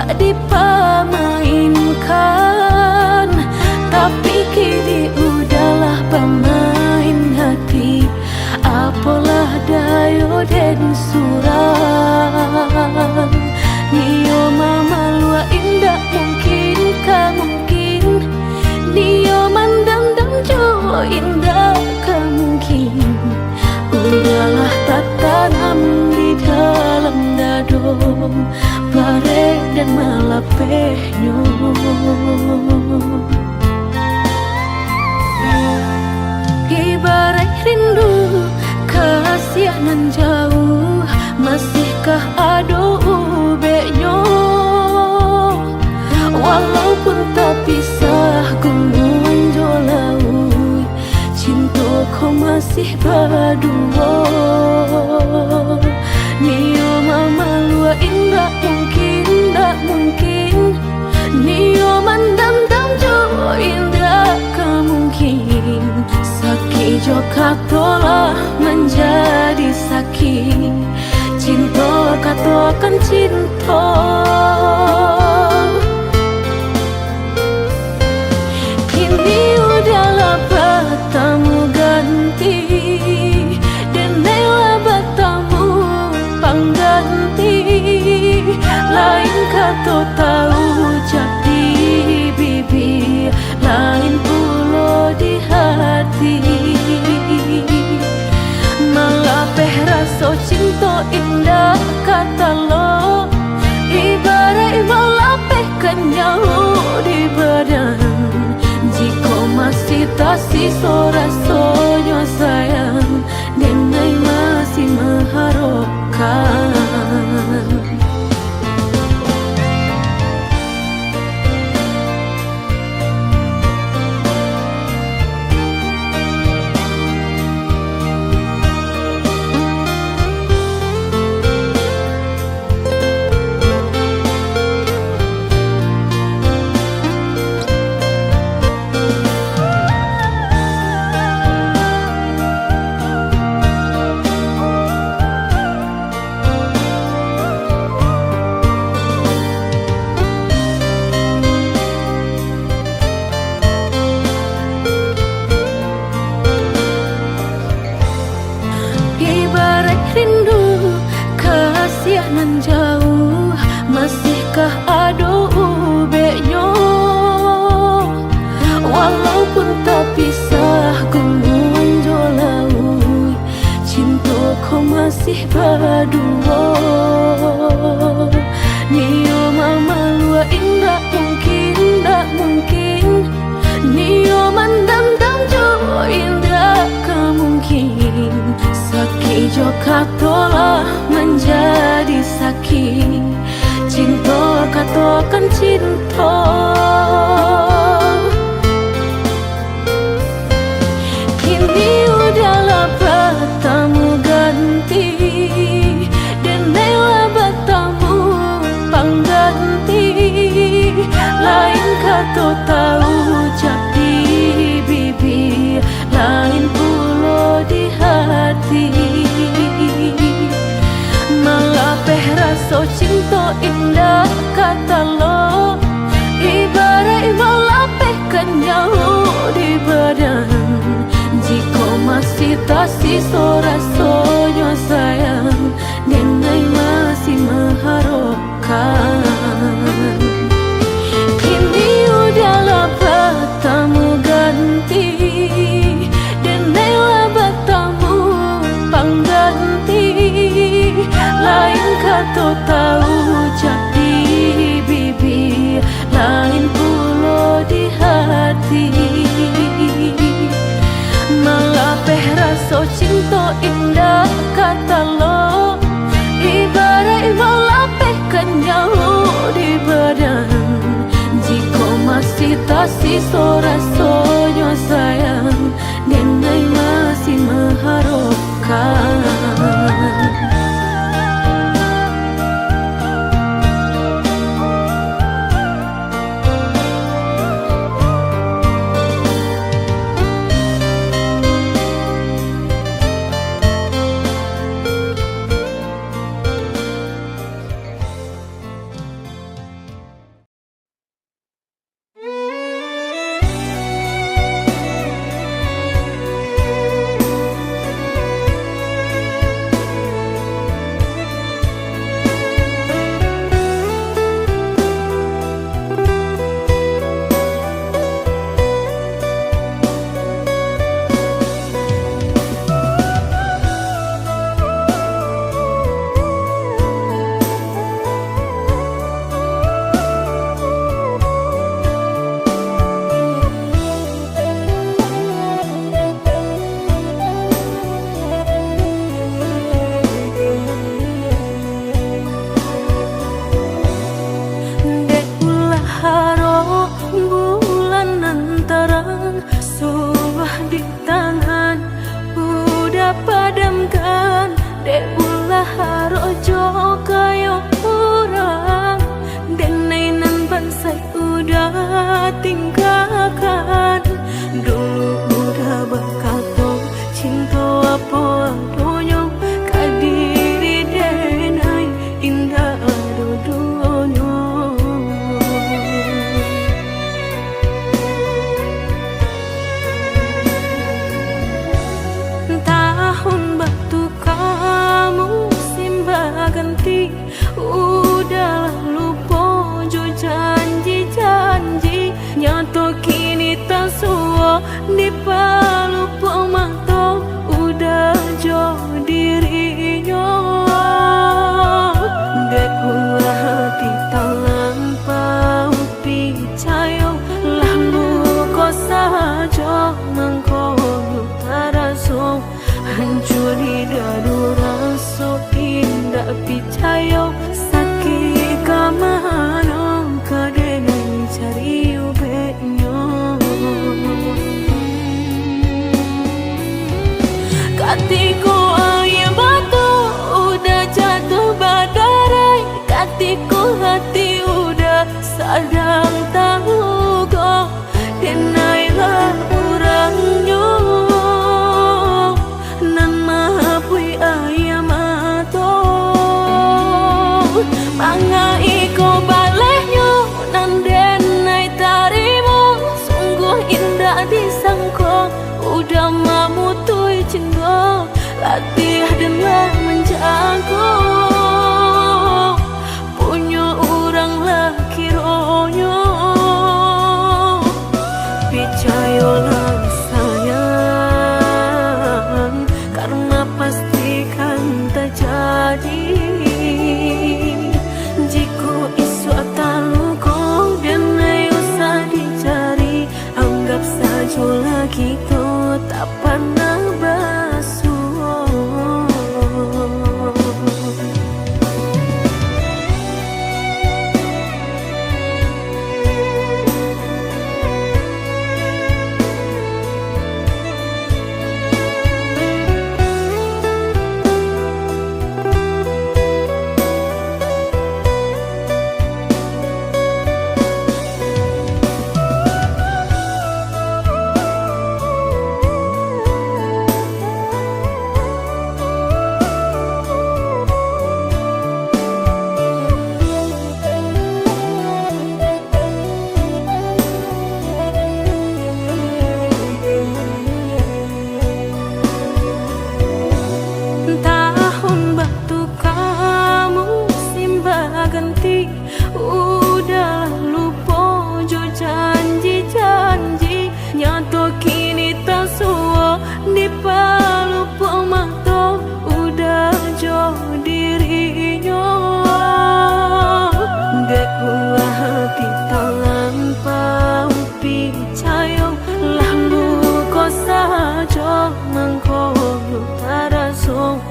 tak dipermainkan, tapi kini udahlah pemain hati. Apalah dayo den surang, nio mama lua indah mungkin mungkin, nio mandam jo indah mungkin. Udahlah tak tanam di dalam dado, bare dan malapehnya. Ibarat rindu kasihanan jauh, masihkah ado ubeknya? Walaupun tak pisah gunung jolau, cintaku masih berdua. Nio mama lua indah mungkin, tak mungkin, nio mandam jo indah mungkin. Sakit joka tolah menjadi sakit, cinta katakan cinta. Kini udahlah bertemu ganti, dan rela bertemu pengganti. Lain kata tahu jadi bibir, lain pula di hati. Malapeh rasa cinta indah kata lo, ibarat malapeh kenyau di badan. Jika masih tak sisa rasanya sayang, Nenai masih mengharapkan. Rindu kasihanan jauh, masihkah ado ubeknya? Walaupun tak pisah gunung jolau, cintaku masih berdua. Nio mama lua indah mungkin, tak mungkin, nio mandam jo indah mungkin. Sakit joka tolah menjadi sakit, cinta katakan cinta. Kini udahlah bertemu ganti, dan rela bertemu pengganti. Lain kata tahu jadi bibir, lain pula di hati. Malapeh rasa cinta indah kata lo, ibarat malapeh kenyau di badan. Jika masih tak sisa rasanya sayang, Nenai masih mengharapkan. Kini udahlah bertemu ganti, dan rela bertemu pengganti. Lain kata tahu jadi bibir, lain pula di hati. Malapeh rasa cinta indah kata lo, ibarat malapeh kenyau di badan. Jika masih tak sisa rasanya sayang, Nenai masih mengharapkan. Manga iko balehnya nandenai tarimu, sungguh indah disangko. Udah mamutui cinta, latih dan menjago. Punya orang laki ronyo, percayalah sayang, karena pastikan terjadi. Jika isu taluko dan usah dicari, anggap saja lagi to tak pernah basuh. Udah lupa jo janji-janji, nyato kini tak suwa di palupa mata. Udah jo dirinya dekulah hati tanpa percaya, lalu kau saja mengkau taraso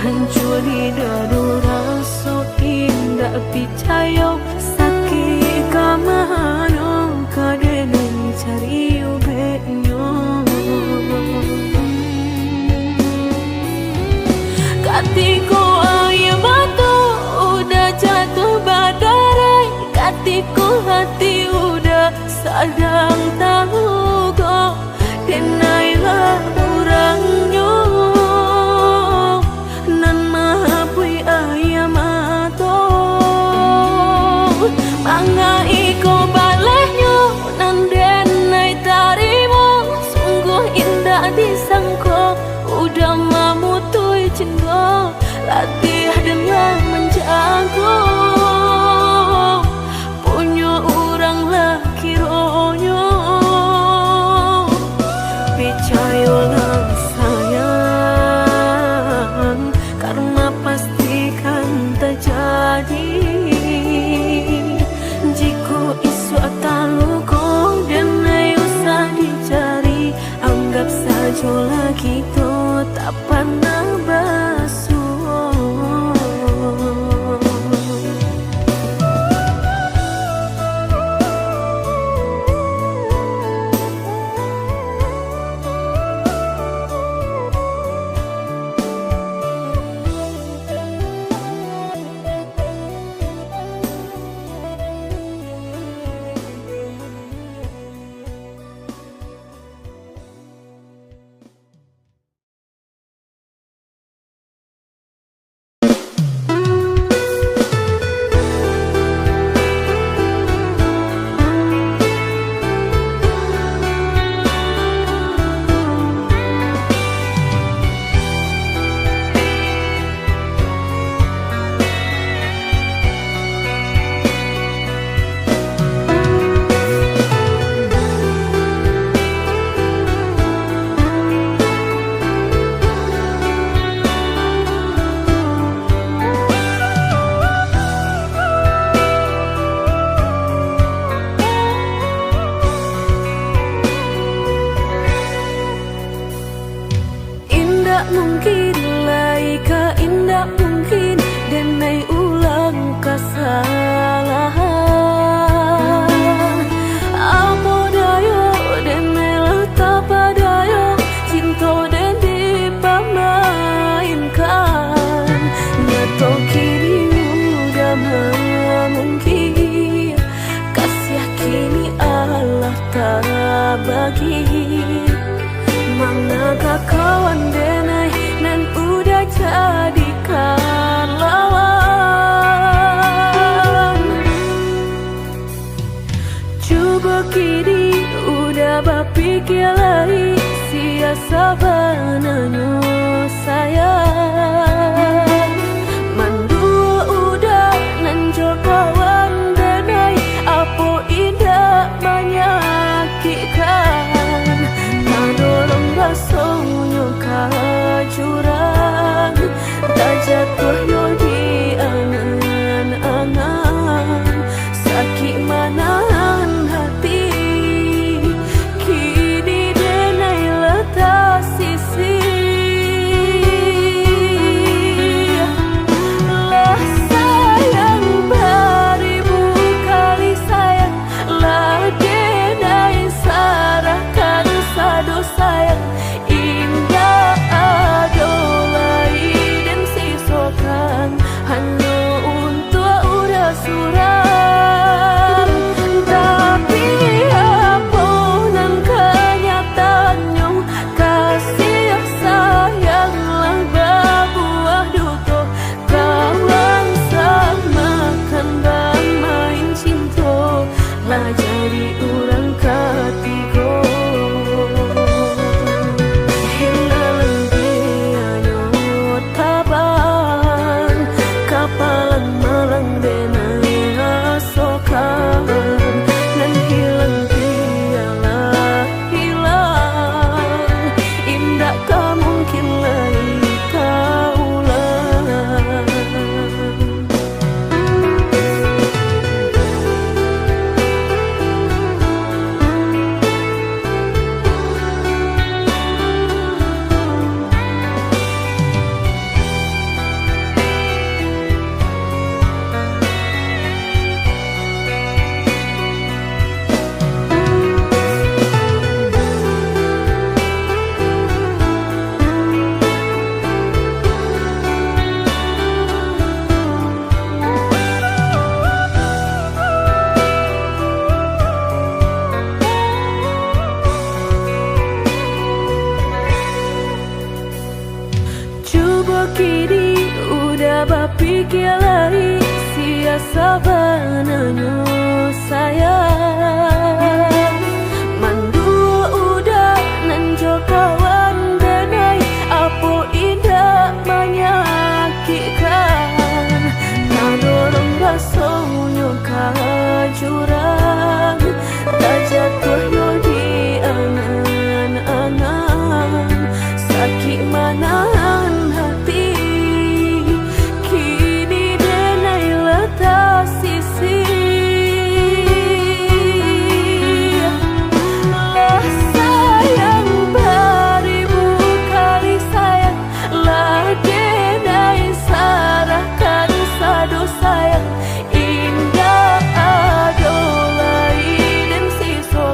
hancur di dadu rasa indah percaya. Sakit kamano kadang cari ubeknya, katiku air batu udah jatuh badai, katiku hati udah sadang tahu kok. Denailah orangnya nan maapui ayam atau manga iko balehnya nandenai tarimu, sungguh indah disangko. Udah mamutui cinta, latih dengan menjago. Punya orang laki ronyo, percayalah sayang, karena pastikan terjadi. Jika isu taluko dan usah dicari, anggap saja lagi to tak pernah basuh. Mungkin laika indah mungkin denai ulang kesalahan. Apa dayo denai letak padayo, cinta dan dipamainkan. Nyato kini udah mungkin, kasih kini Allah tak bagi. Manakah kawan denai nan udah jadikan lawan. sabananyo sayang mandua udah nanjo kawan denai apo indah menyakitkan nadorong basonyo kajurang tak jatuh yo di angan-angan sakit manahan hati kini denai letak sisi lah sayang beribu kali sayang lah denai sarahkan sadu sayang indah adolai dan sisokan hanya untuk udah suram tapi apunan kenyataannya kasih sayanglah berbuah duto kawan samakan bermain cinta lah jadi orang ketiga hilang dianyo tabang kapalan malang denai asokan nan hilang dialah hilang indah tak mungkin lagi kaulang. Coba kini udah berpikir lagi sia sabananyo sayang mandua udah nanjo kawan denai apo indah menyakitkan nadorong basonyo kajurang tak jatuh yo di angan-angan sakit manahan hati kini denai letak sisi lah sayang beribu kali sayang lah denai sarahkan sadu sayang indah adolai dan siso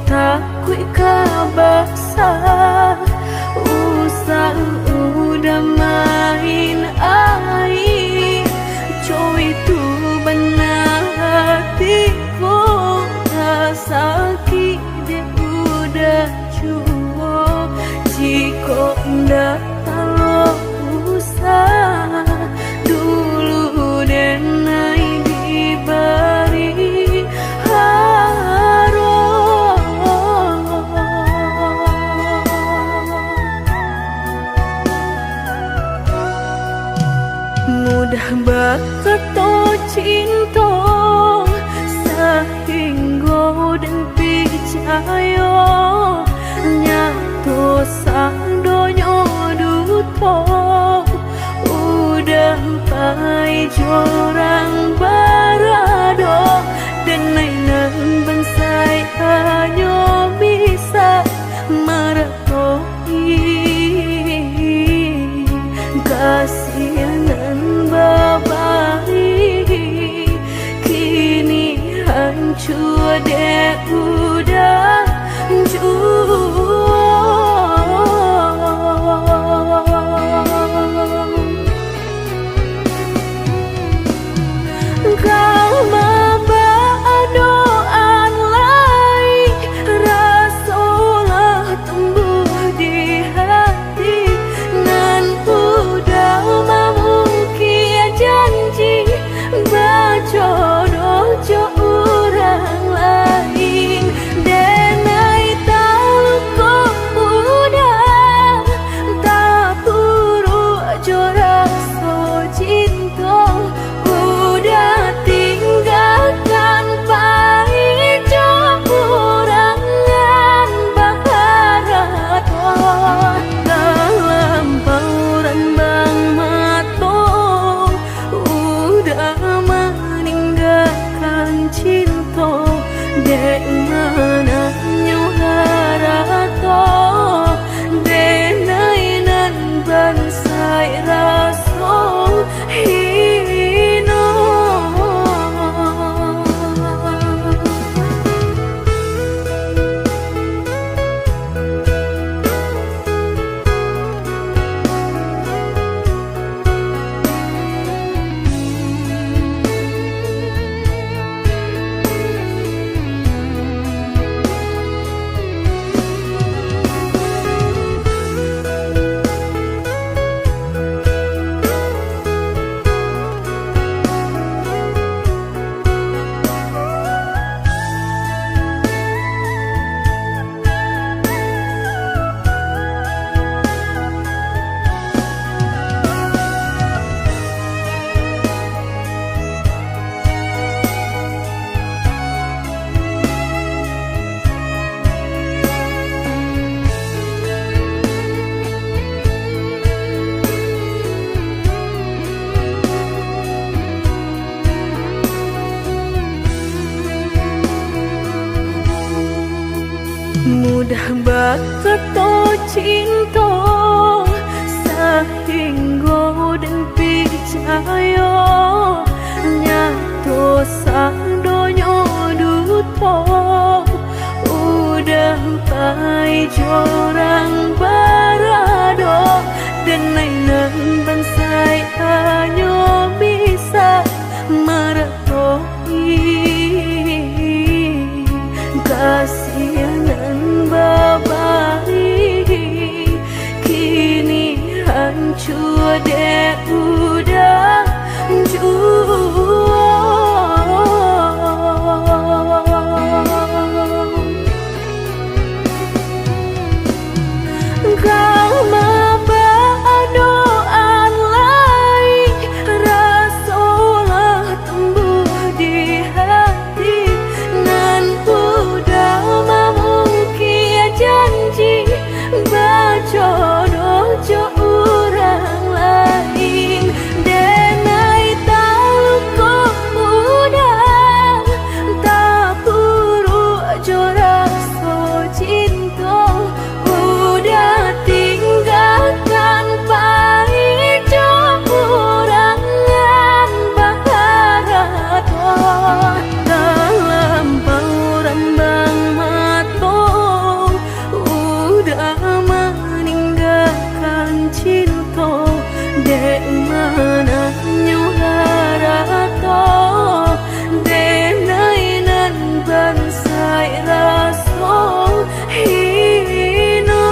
takui kabasa usang udah main air cowi tu benar hatiku sakit dia udah cukup jika ndak kalau usah dulu dan naik diberi mudah banget cinta sehingga dan percaya nyatu sang donya duto udah pai jorang barado dan nainan bansai hanya bisa meratoi kasihanan babai kini hancur deh udah kau membawa doan lain rasulah tumbuh di hati nan udah memungkir janji berjodoh jo orang lain denai tahu kau udah tak buru jo rasa cinta udah tinggalkan pai jo urangan baharato dalam pauran bang mato udah meninggalkan cinta dek mana nyuharato denai nan bansai raso hino mudah banget cinta sehingga dan percaya nyatu sang donya duto udah pai jorang barado dan nainan bansai hanya bisa meratoi kasihanan babai kini hancur deh udah kau membawa doan lain rasulah tumbuh di hati nan udah memungkir janji berjodoh jo orang lain denai tahu bansai rasa hino.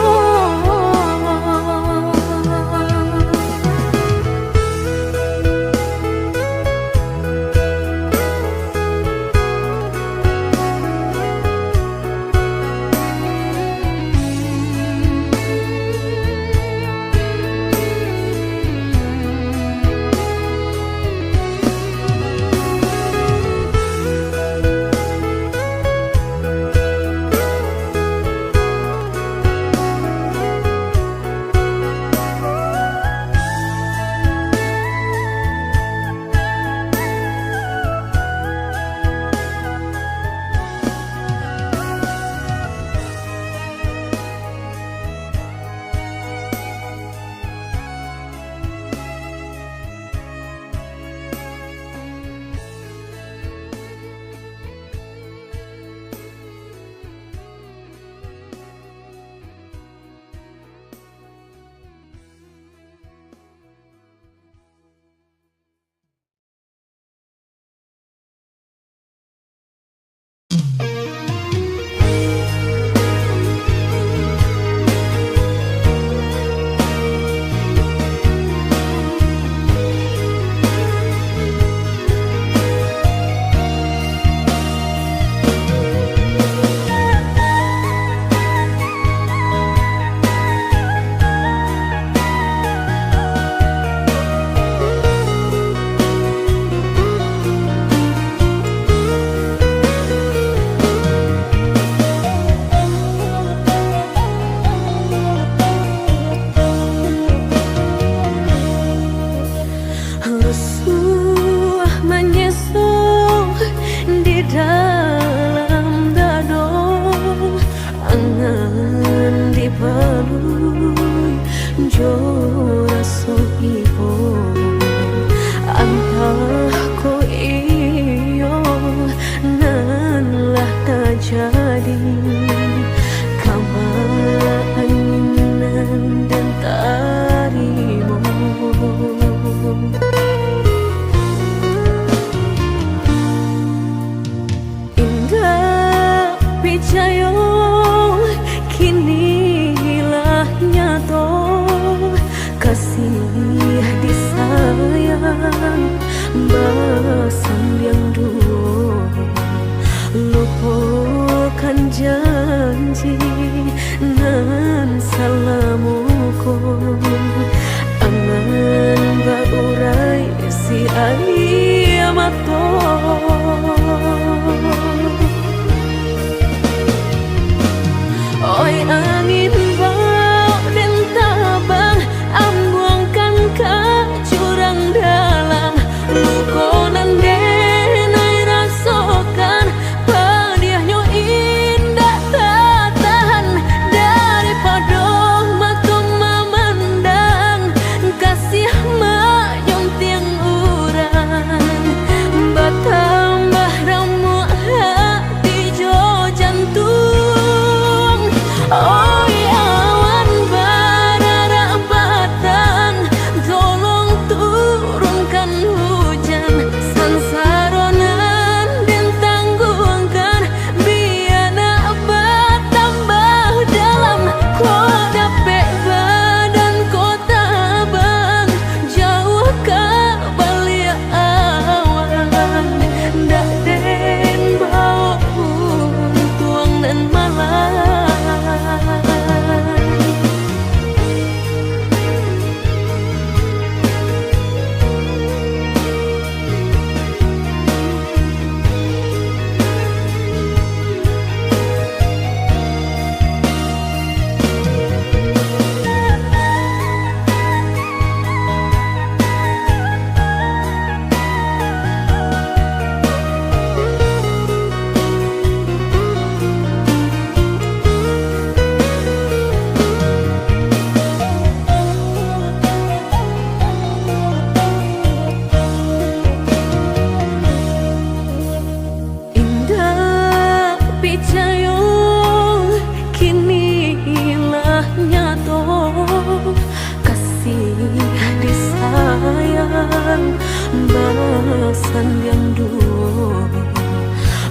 balasan yang dulu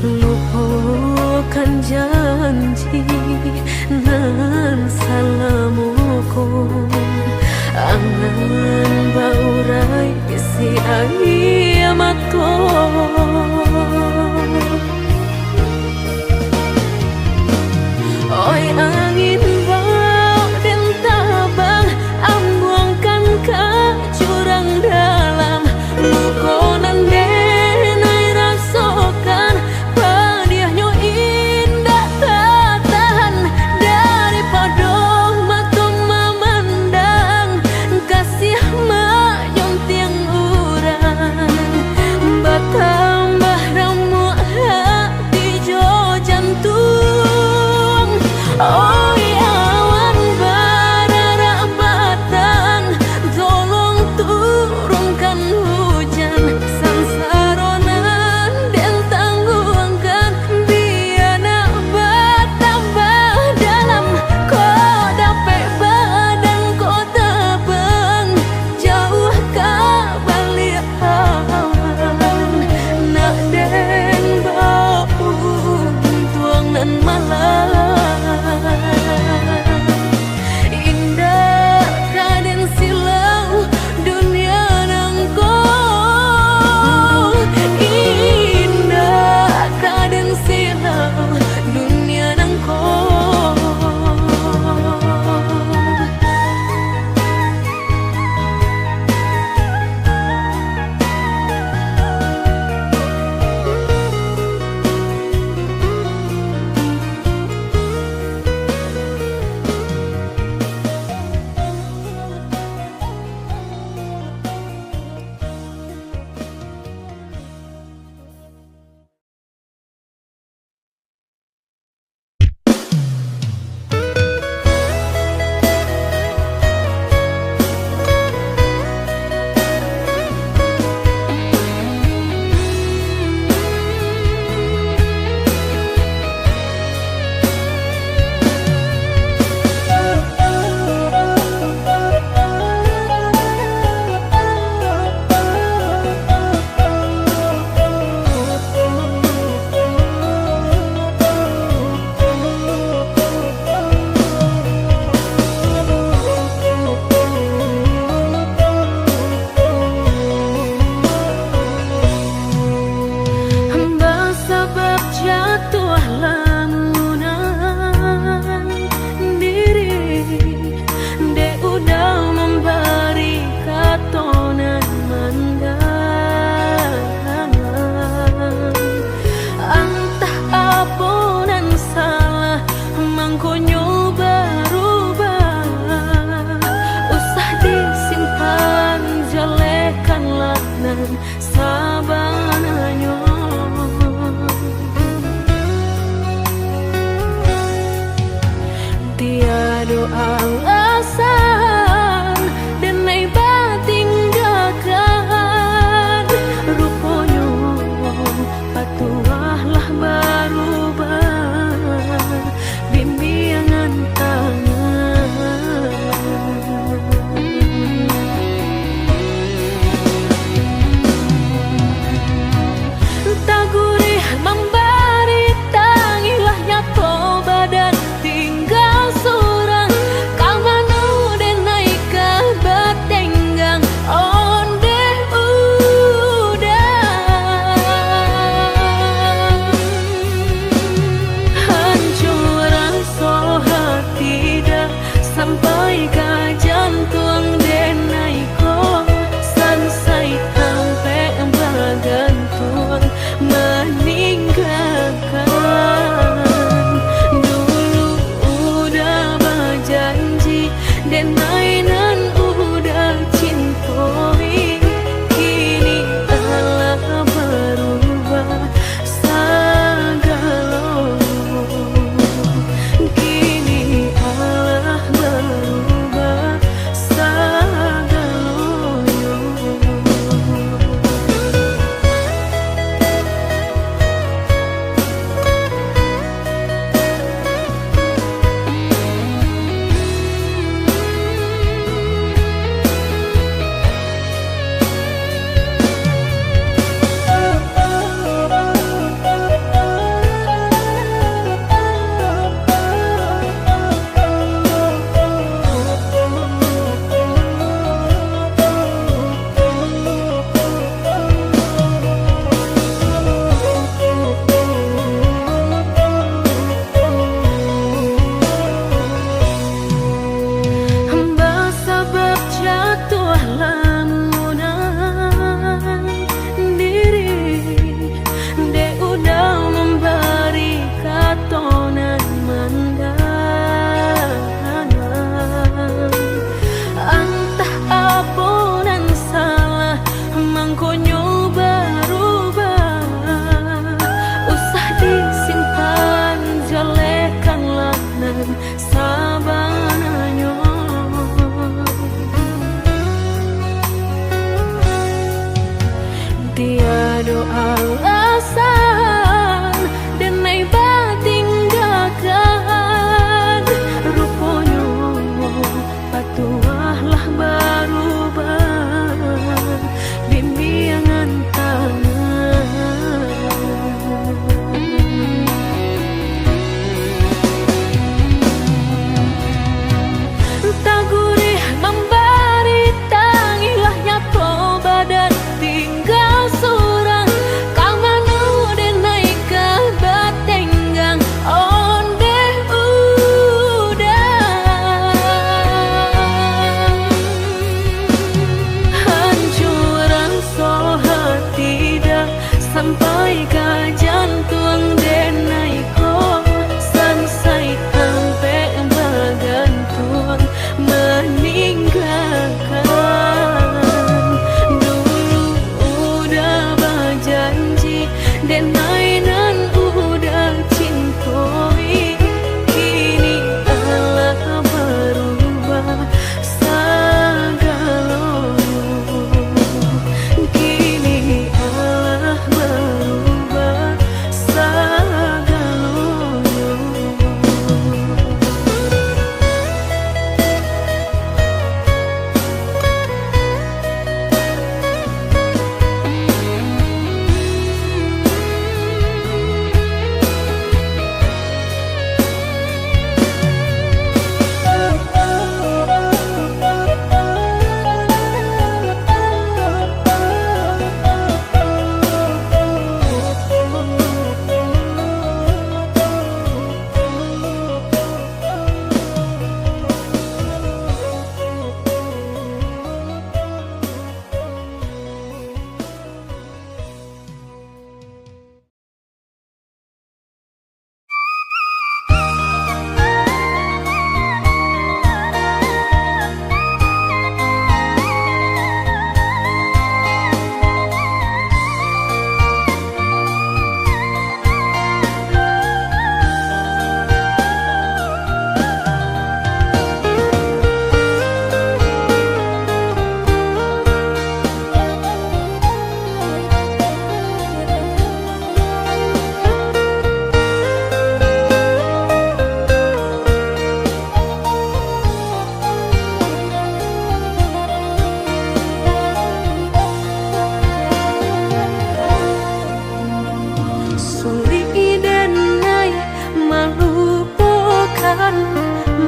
lupa kiamatku. Oi angin bau dan tabang, ambuangkan ke jurang dalam. Mukonan denai rasakan, padiahnya indah tak tahan. Daripada mata memandang, kasih menyunting urang. Bertambah remuk hati jo jantung. Oi awan bararak batang, tolong turunkan hujan. Sansaronan dan tangguhkan, biar nak bertambah dalam. Kau dapat badan kau terbang, jauh ke balik awan. Nak den bau tuang nan malam. Indah raden silau dunia nangko. Indah raden silau dunia nangko. Sebab jatuh lamunan diri, de udah memberi katonan mandangan. Entah apunan salah, mangkonyo berubah. Usah disimpan, jelekanlah nan sabananya. Tiada alasan denai batinggalkan. Rupanya patuahlah berubah, bimbingan tangan. Tak gurih memberi tangilah nyato badan tinggal surang.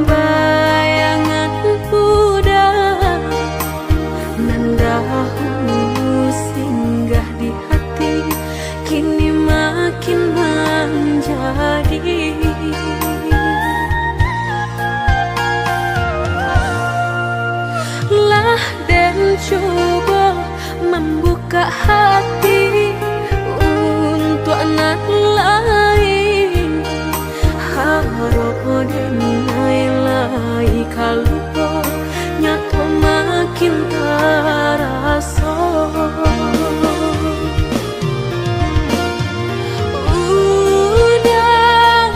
bayangan udah mendahu singgah di hati, kini makin menjadi. Lah dan coba membuka hati untuk anak lain, harap denai lai kalau nyato makin terasa. Udah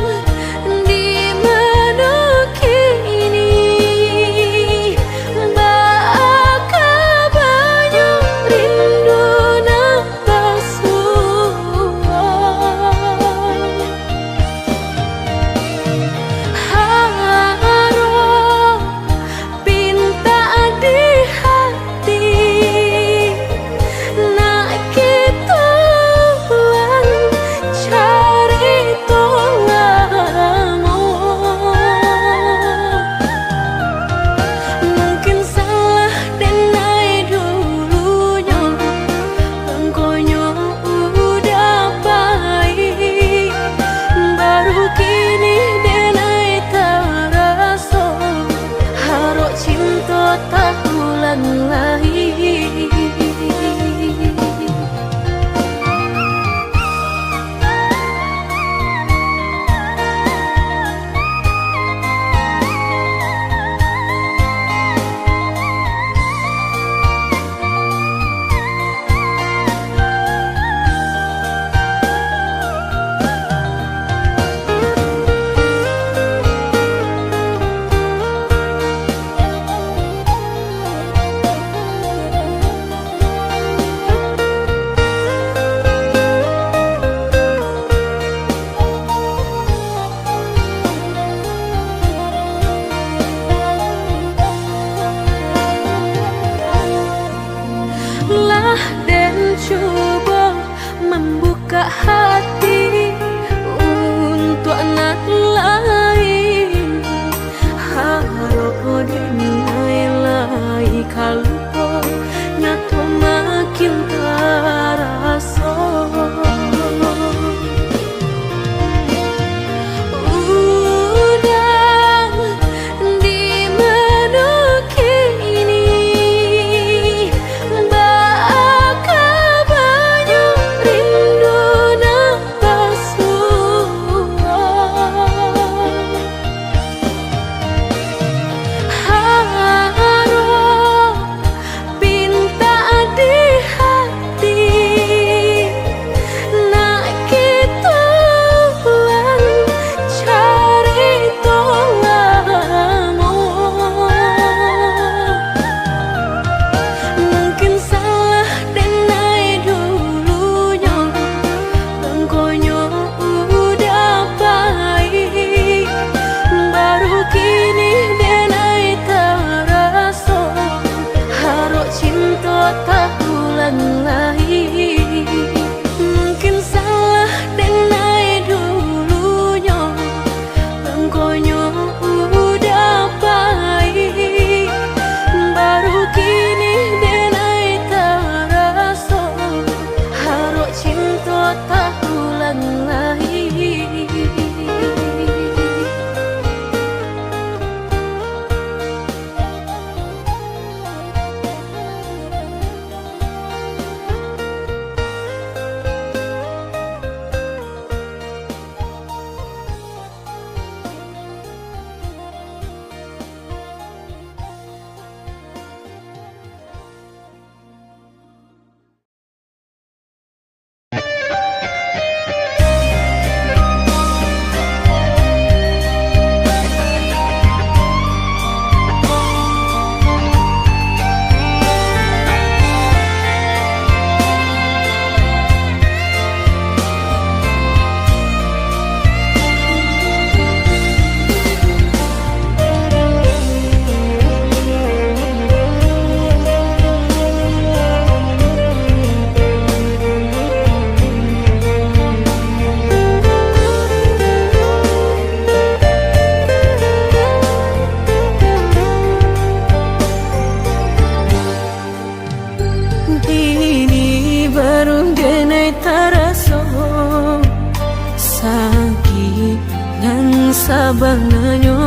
sakit nan sabananyo,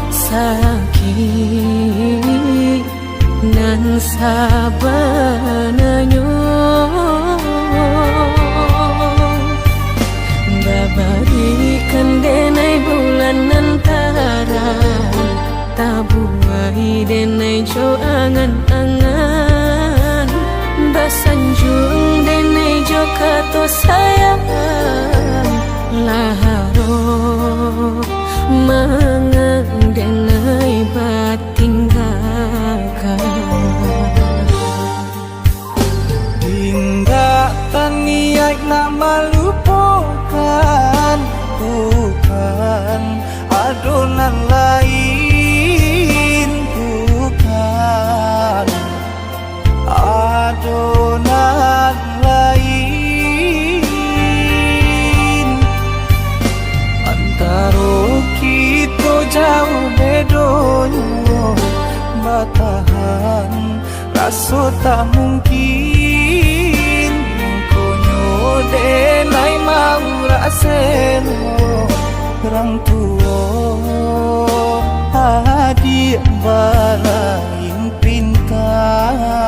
sakit nan sabananyo. Babarikan denai bulan antara, tabuai denai jo angan-angan, basanjung denai jo kato sayang, laharo mangang denai batinggalkan. Tidak taniak nak melupakan, bukan adonan lain, bukan adonan lain. Antara kita jauh bedonyo, batahan rasa tak mungkin. Konyo denai mau raseno orang tua adik balain pintar.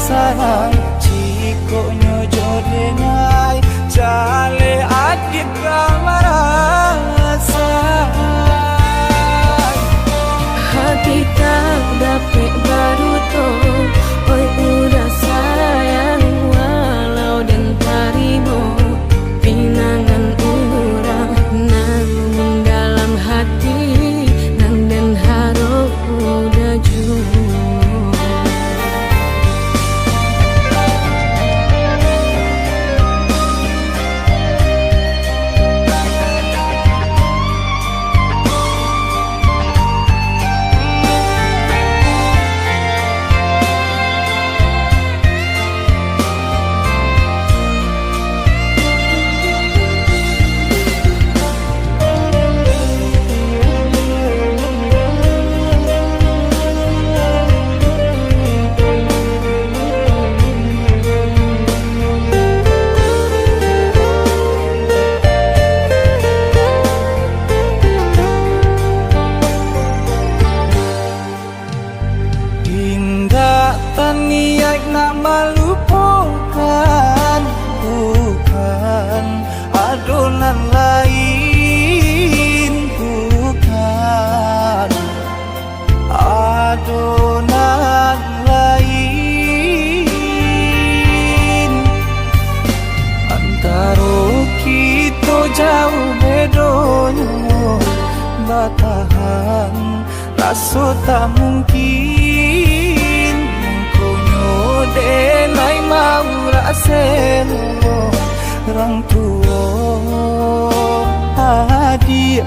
Sarang cikonyo jodenai jale adik kamarasa, hati tak dapat baru to, oi udah sayang walau dan tarimo pinangan urang namun dalam hati nang dan harap udah jauh. Niat nak melupakan, bukan adonan lain, bukan adonan lain. Antara kita jauh bedonyo, batahan rasa tak mungkin. Denai mau raseno orang tua adik